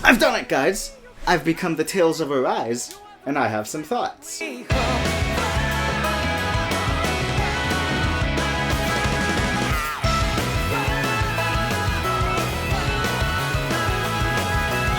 I've done it, guys! I've become the Tales of Arise, and I have some thoughts.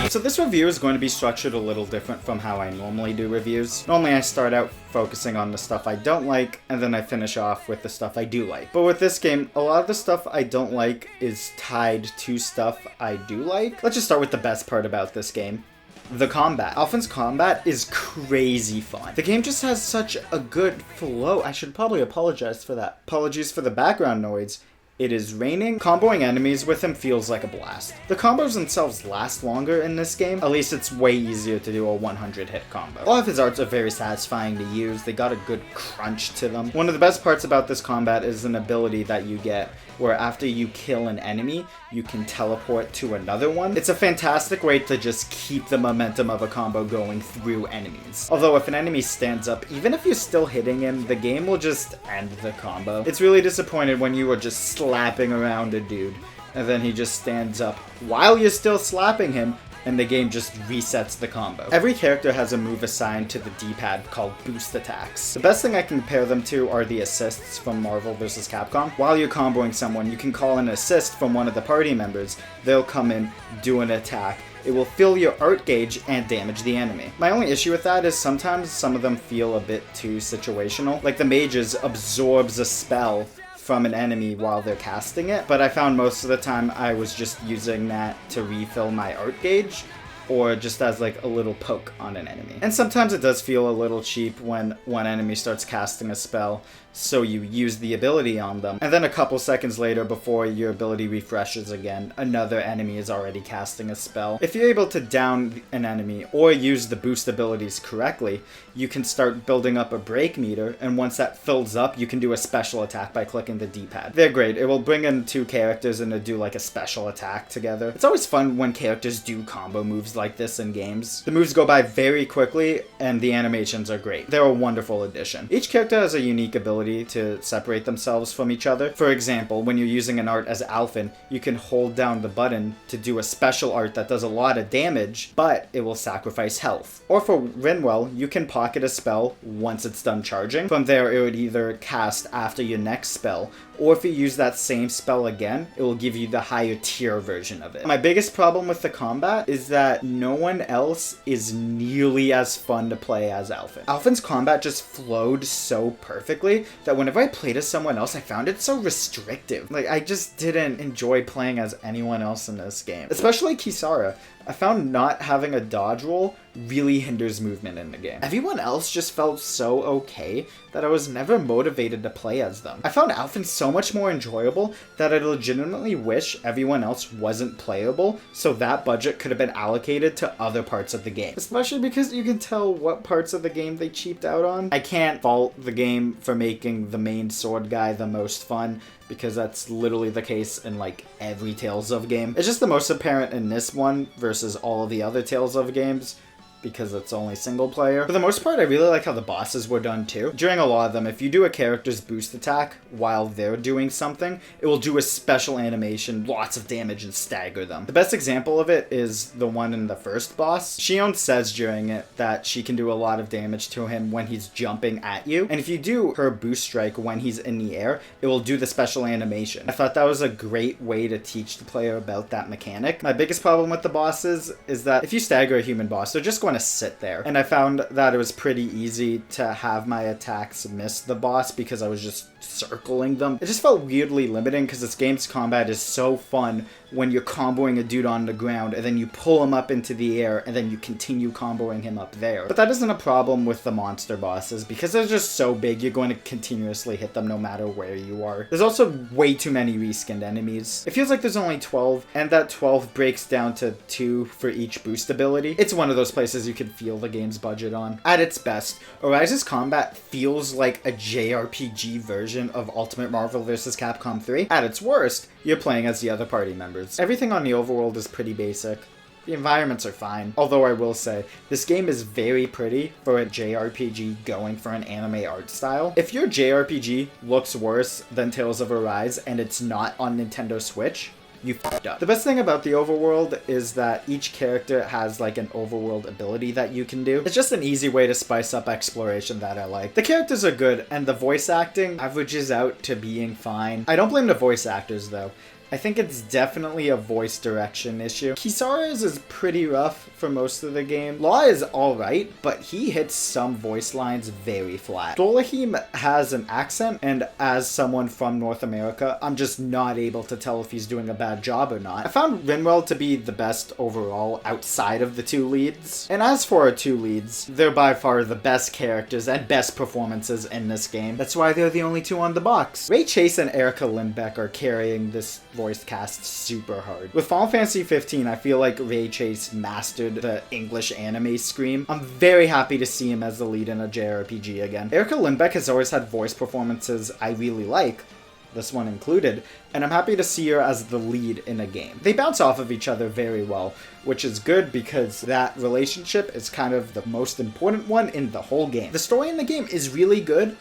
So this review is going to be structured a little different from how I normally do reviews. Normally I start out focusing on the stuff I don't like, and then I finish off with the stuff I do like. But with this game, a lot of the stuff I don't like is tied to stuff I do like. Let's just start with the best part about this game. The combat. Alphen's combat is crazy fun. The game just has such a good flow. I should probably apologize for that. Apologies for the background noise. It is raining. Comboing enemies with him feels like a blast. The combos themselves last longer in this game. At least it's way easier to do a 100 hit combo. All of his arts are very satisfying to use. They got a good crunch to them. One of the best parts about this combat is an ability that you get where after you kill an enemy, you can teleport to another one. It's a fantastic way to just keep the momentum of a combo going through enemies. Although if an enemy stands up, even if you're still hitting him, the game will just end the combo. It's really disappointed when you are just slapping around a dude, and then he just stands up while you're still slapping him, and the game just resets the combo. Every character has a move assigned to the D-pad called boost attacks. The best thing I can compare them to are the assists from Marvel vs. Capcom. While you're comboing someone, you can call an assist from one of the party members. They'll come in, do an attack. It will fill your art gauge and damage the enemy. My only issue with that is sometimes some of them feel a bit too situational. Like the mages absorbs a spell from an enemy while they're casting it, but I found most of the time I was just using that to refill my art gauge, or just as like a little poke on an enemy. And sometimes it does feel a little cheap when one enemy starts casting a spell, so you use the ability on them, and then a couple seconds later, before your ability refreshes again, another enemy is already casting a spell. If you're able to down an enemy or use the boost abilities correctly, you can start building up a break meter, and once that fills up, you can do a special attack by clicking the D-pad. They're great. It will bring in two characters and do like a special attack together. It's always fun when characters do combo moves like this in games. The moves go by very quickly, and the animations are great. They're a wonderful addition. Each character has a unique ability to separate themselves from each other. For example, when you're using an art as Alphen, you can hold down the button to do a special art that does a lot of damage, but it will sacrifice health. Or for Rinwell, you can pocket a spell once it's done charging. From there, it would either cast after your next spell, or if you use that same spell again, it will give you the higher tier version of it. My biggest problem with the combat is that no one else is nearly as fun to play as Alphen. Alphen's combat just flowed so perfectly that whenever I played as someone else, I found it so restrictive. Like, I just didn't enjoy playing as anyone else in this game. Especially Kisara. I found not having a dodge roll really hinders movement in the game. Everyone else just felt so okay that I was never motivated to play as them. I found Alphen so much more enjoyable that I legitimately wish everyone else wasn't playable, so that budget could have been allocated to other parts of the game. Especially because you can tell what parts of the game they cheaped out on. I can't fault the game for making the main sword guy the most fun, because that's literally the case in like every Tales of game. It's just the most apparent in this one versus all of the other Tales of games, because it's only single player. For the most part, I really like how the bosses were done too. During a lot of them, if you do a character's boost attack while they're doing something, it will do a special animation, lots of damage, and stagger them. The best example of it is the one in the first boss. Shion says during it that she can do a lot of damage to him when he's jumping at you, and if you do her boost strike when he's in the air, it will do the special animation. I thought that was a great way to teach the player about that mechanic. My biggest problem with the bosses is that if you stagger a human boss, they're just going to sit there. And I found that it was pretty easy to have my attacks miss the boss because I was just circling them. It just felt weirdly limiting because this game's combat is so fun when you're comboing a dude on the ground and then you pull him up into the air and then you continue comboing him up there. But that isn't a problem with the monster bosses because they're just so big you're going to continuously hit them no matter where you are. There's also way too many reskinned enemies. It feels like there's only 12 and that 12 breaks down to 2 for each boost ability. It's one of those places you can feel the game's budget on. At its best, Arise's combat feels like a JRPG version of Ultimate Marvel vs. Capcom 3. At its worst, you're playing as the other party members. Everything on the overworld is pretty basic. The environments are fine, although I will say, this game is very pretty for a JRPG going for an anime art style. If your JRPG looks worse than Tales of Arise and it's not on Nintendo Switch, you f***ed up. The best thing about the overworld is that each character has like an overworld ability that you can do. It's just an easy way to spice up exploration that I like. The characters are good, and the voice acting averages out to being fine. I don't blame the voice actors though. I think it's definitely a voice direction issue. Kisara's is pretty rough for most of the game. Law is alright, but he hits some voice lines very flat. Dolahim has an accent, and as someone from North America, I'm just not able to tell if he's doing a bad job or not. I found Rinwell to be the best overall outside of the two leads. And as for our two leads, they're by far the best characters and best performances in this game. That's why they're the only two on the box. Ray Chase and Erica Lindbeck are carrying this voice cast super hard. With Final Fantasy 15, I feel like Ray Chase mastered the English anime scream. I'm very happy to see him as the lead in a JRPG again. Erica Lindbeck has always had voice performances I really like, this one included, and I'm happy to see her as the lead in a game. They bounce off of each other very well, which is good because that relationship is kind of the most important one in the whole game. The story in the game is really good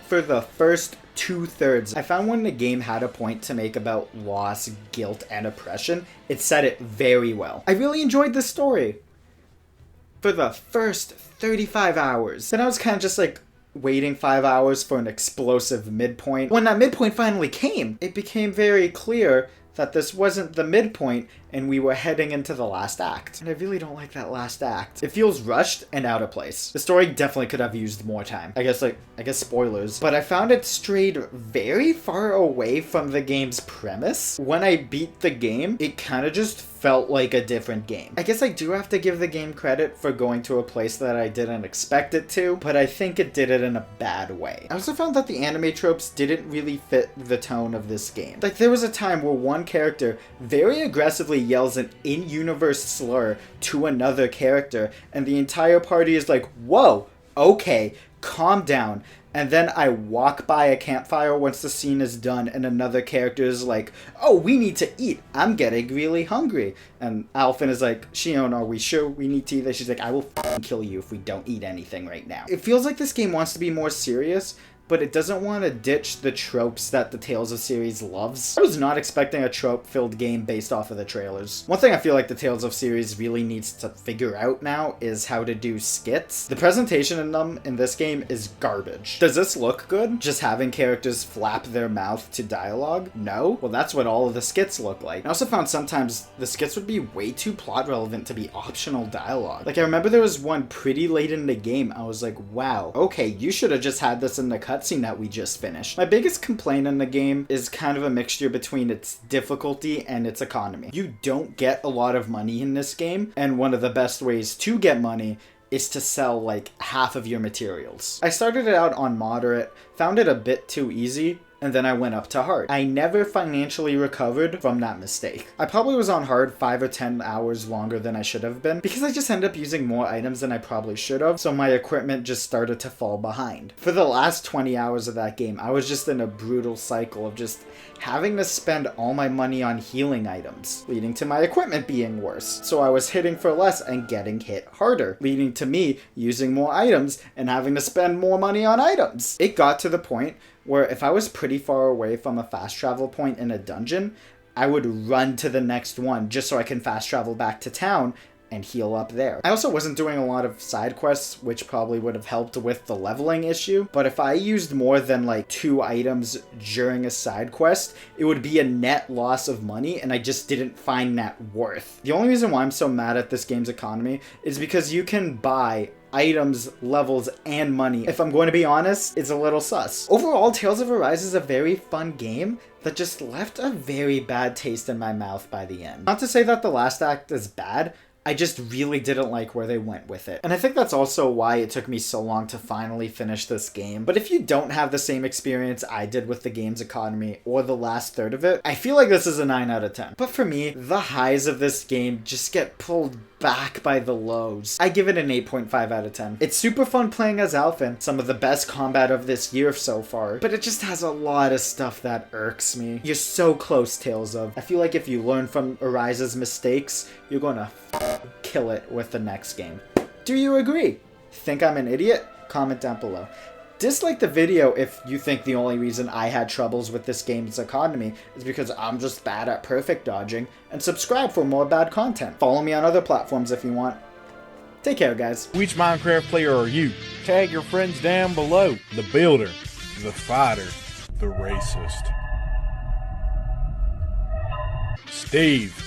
for the first 2/3. I found when the game had a point to make about loss, guilt, and oppression, it said it very well. I really enjoyed this story for the first 35 hours. Then I was kind of just like waiting 5 hours for an explosive midpoint. When that midpoint finally came, it became very clear that this wasn't the midpoint and we were heading into the last act. And I really don't like that last act. It feels rushed and out of place. The story definitely could have used more time. I guess spoilers. But I found it strayed very far away from the game's premise. When I beat the game, it kind of just felt like a different game. I guess I do have to give the game credit for going to a place that I didn't expect it to, but I think it did it in a bad way. I also found that the anime tropes didn't really fit the tone of this game. Like, there was a time where one character very aggressively yells an in-universe slur to another character, and the entire party is like, whoa, okay, calm down. And then I walk by a campfire once the scene is done, and another character is like, oh, we need to eat. I'm getting really hungry. And Alphen is like, Shion, are we sure we need to eat this? She's like, I will f***ing kill you if we don't eat anything right now. It feels like this game wants to be more serious, but it doesn't want to ditch the tropes that the Tales of series loves. I was not expecting a trope-filled game based off of the trailers. One thing I feel like the Tales of series really needs to figure out now is how to do skits. The presentation in them in this game is garbage. Does this look good? Just having characters flap their mouth to dialogue? No? Well, that's what all of the skits look like. I also found sometimes the skits would be way too plot relevant to be optional dialogue. Like, I remember there was one pretty late in the game. I was like, wow, okay, you should have just had this in the cutscene that we just finished. My biggest complaint in the game is kind of a mixture between its difficulty and its economy. You don't get a lot of money in this game, and one of the best ways to get money is to sell like half of your materials. I started it out on moderate, found it a bit too easy, and then I went up to hard. I never financially recovered from that mistake. I probably was on hard 5 or 10 hours longer than I should have been, because I just ended up using more items than I probably should have, so my equipment just started to fall behind. For the last 20 hours of that game, I was just in a brutal cycle of just having to spend all my money on healing items, leading to my equipment being worse. So I was hitting for less and getting hit harder, leading to me using more items and having to spend more money on items. It got to the point where if I was pretty far away from a fast travel point in a dungeon, I would run to the next one just so I can fast travel back to town and heal up there. I also wasn't doing a lot of side quests, which probably would have helped with the leveling issue, but if I used more than like 2 items during a side quest, it would be a net loss of money, and I just didn't find that worth. The only reason why I'm so mad at this game's economy is because you can buy items, levels, and money. If I'm going to be honest, it's a little sus. Overall, Tales of Arise is a very fun game that just left a very bad taste in my mouth by the end. Not to say that the last act is bad, I just really didn't like where they went with it. And I think that's also why it took me so long to finally finish this game. But if you don't have the same experience I did with the game's economy or the last third of it, I feel like this is a 9 out of 10. But for me, the highs of this game just get pulled back by the lows. I give it an 8.5 out of 10. It's super fun playing as Alphen, some of the best combat of this year so far, but it just has a lot of stuff that irks me. You're so close, Tales of. I feel like if you learn from Arise's mistakes, you're gonna kill it with the next game. Do you agree? Think I'm an idiot? Comment down below. Dislike the video if you think the only reason I had troubles with this game's economy is because I'm just bad at perfect dodging, and subscribe for more bad content. Follow me on other platforms if you want. Take care, guys. Which Minecraft player are you? Tag your friends down below. The builder, the fighter, the racist. Steve.